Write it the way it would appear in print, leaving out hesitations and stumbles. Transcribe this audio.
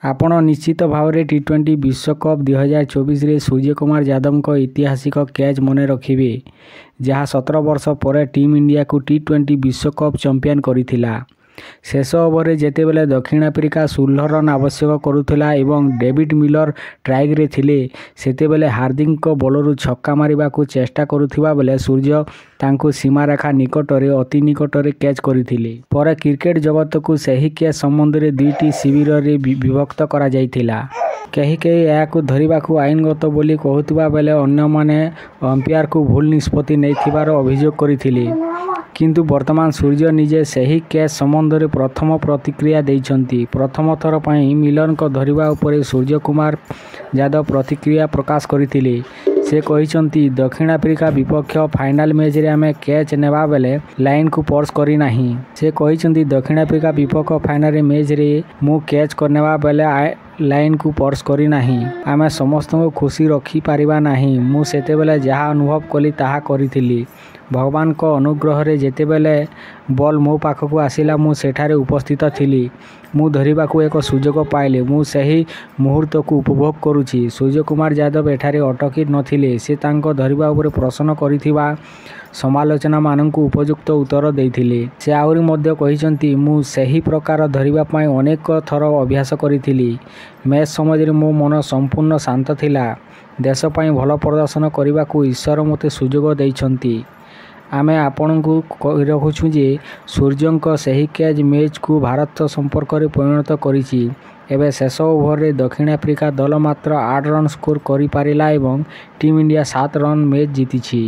ଆପଣ ନିଶ୍ଚିତ ଭାବରେ ଟି20 ବିଶ୍ୱକପ୍ 2024ରେ ସୂର୍ଯ୍ୟକୁମାର ଯାଦବଙ୍କ ଐତିହାସିକ କ୍ୟାଚ୍ ମନେ ରଖିବେ, ଯାହା 17 ବର୍ଷ ପରେ ଟିମ୍ ଇଣ୍ଡିଆକୁ ଟି20 ବିଶ୍ୱକପ୍ ଚମ୍ପିଆନ୍ କରିଥିଲା। ଶେଷ ଓଭରରେ ଯେତେବେଳେ ଦକ୍ଷିଣ ଆଫ୍ରିକା 16 ରନ୍ ଆବଶ୍ୟକ କରୁଥିଲା ଏବଂ ଡେଭିଡ୍ ମିଲର ଷ୍ଟ୍ରାଇକ୍ରେ ଥିଲେ, ସେତେବେଳେ ହାର୍ଦିକଙ୍କ ବଲରୁ ଛକା ମାରିବାକୁ ଚେଷ୍ଟା କରୁଥିବା ବେଳେ ସୂର୍ଯ୍ୟ ତାଙ୍କୁ ସୀମାରେଖା ନିକଟରେ ଅତି ନିକଟରେ କ୍ୟାଚ୍ କରିଥିଲେ। ପରେ କ୍ରିକେଟ୍ ଜଗତକୁ ସେହି କ୍ୟାଚ୍ ସମ୍ବନ୍ଧରେ ଦୁଇଟି ଶିବିରରେ ବିଭକ୍ତ କରାଯାଇଥିଲା। କେହି ଏହାକୁ ଧରିବାକୁ ଆଇନଗତ ବୋଲି କହୁଥିବା ବେଳେ ଅନ୍ୟମାନେ ଅମ୍ପାୟାରଙ୍କୁ ଭୁଲ ନିଷ୍ପତ୍ତି ନେଇଥିବାର ଅଭିଯୋଗ କରିଥିଲେ। କିନ୍ତୁ ବର୍ତ୍ତମାନ ସୂର୍ଯ୍ୟ ନିଜେ ସେହି କ୍ୟାଚ୍ ସମ୍ବନ୍ଧରେ ପ୍ରଥମ ପ୍ରତିକ୍ରିୟା ଦେଇଛନ୍ତି। ପ୍ରଥମ ଥର ପାଇଁ ମିଲରଙ୍କ ଧରିବା ଉପରେ ସୂର୍ଯ୍ୟକୁମାର ଯାଦବ ପ୍ରତିକ୍ରିୟା ପ୍ରକାଶ କରିଥିଲେ। ସେ କହିଛନ୍ତି, ଦକ୍ଷିଣ ଆଫ୍ରିକା ବିପକ୍ଷ ଫାଇନାଲ ମ୍ୟାଚ୍ରେ ଆମେ କ୍ୟାଚ୍ ନେବା ବେଳେ ଲାଇନ୍କୁ ସ୍ପର୍ଶ କରିନାହିଁ। ସେ କହିଛନ୍ତି, ଦକ୍ଷିଣ ଆଫ୍ରିକା ବିପକ୍ଷ ଫାଇନାଲ ମ୍ୟାଚ୍ରେ ମୁଁ କ୍ୟାଚ୍ ନେବା ବେଳେ ଲାଇନ୍କୁ ସ୍ପର୍ଶ କରିନାହିଁ। ଆମେ ସମସ୍ତଙ୍କୁ ଖୁସି ରଖିପାରିବା ନାହିଁ। ମୁଁ ସେତେବେଳେ ଯାହା ଅନୁଭବ କଲି ତାହା କରିଥିଲି। ଭଗବାନଙ୍କ ଅନୁଗ୍ରହରେ ଯେତେବେଳେ ବଲ୍ ମୋ ପାଖକୁ ଆସିଲା ମୁଁ ସେଠାରେ ଉପସ୍ଥିତ ଥିଲି। ମୁଁ ଧରିବାକୁ ଏକ ସୁଯୋଗ ପାଇଲି। ମୁଁ ସେହି ମୁହୂର୍ତ୍ତକୁ ଉପଭୋଗ କରୁଛି। ସୂର୍ଯ୍ୟକୁମାର ଯାଦବ ଏଠାରେ ଅଟକି ନଥିଲେ। ସେ ତାଙ୍କ ଧରିବା ଉପରେ ପ୍ରଶ୍ନ କରିଥିବା ସମାଲୋଚନାମାନଙ୍କୁ ଉପଯୁକ୍ତ ଉତ୍ତର ଦେଇଥିଲେ। ସେ ଆହୁରି ମଧ୍ୟ କହିଛନ୍ତି, ମୁଁ ସେହି ପ୍ରକାର ଧରିବା ପାଇଁ ଅନେକ ଥର ଅଭ୍ୟାସ କରିଥିଲି। ମ୍ୟାଚ୍ ସମୟରେ ମୋ ମନ ସମ୍ପୂର୍ଣ୍ଣ ଶାନ୍ତ ଥିଲା। ଦେଶ ପାଇଁ ଭଲ ପ୍ରଦର୍ଶନ କରିବାକୁ ଈଶ୍ୱର ମୋତେ ସୁଯୋଗ ଦେଇଛନ୍ତି। ଆମେ ଆପଣଙ୍କୁ କହି ରଖୁଛୁ ଯେ ସୂର୍ଯ୍ୟଙ୍କ ସେହି କ୍ୟାଚ୍ ମ୍ୟାଚ୍କୁ ଭାରତ ସମ୍ପର୍କରେ ପରିଣତ କରିଛି। ଏବେ ଶେଷ ଓଭରରେ ଦକ୍ଷିଣ ଆଫ୍ରିକା ଦଳ ମାତ୍ର 8 ରନ୍ ସ୍କୋର କରିପାରିଲା ଏବଂ ଟିମ୍ ଇଣ୍ଡିଆ 7 ରନ୍ ମ୍ୟାଚ୍ ଜିତିଛି।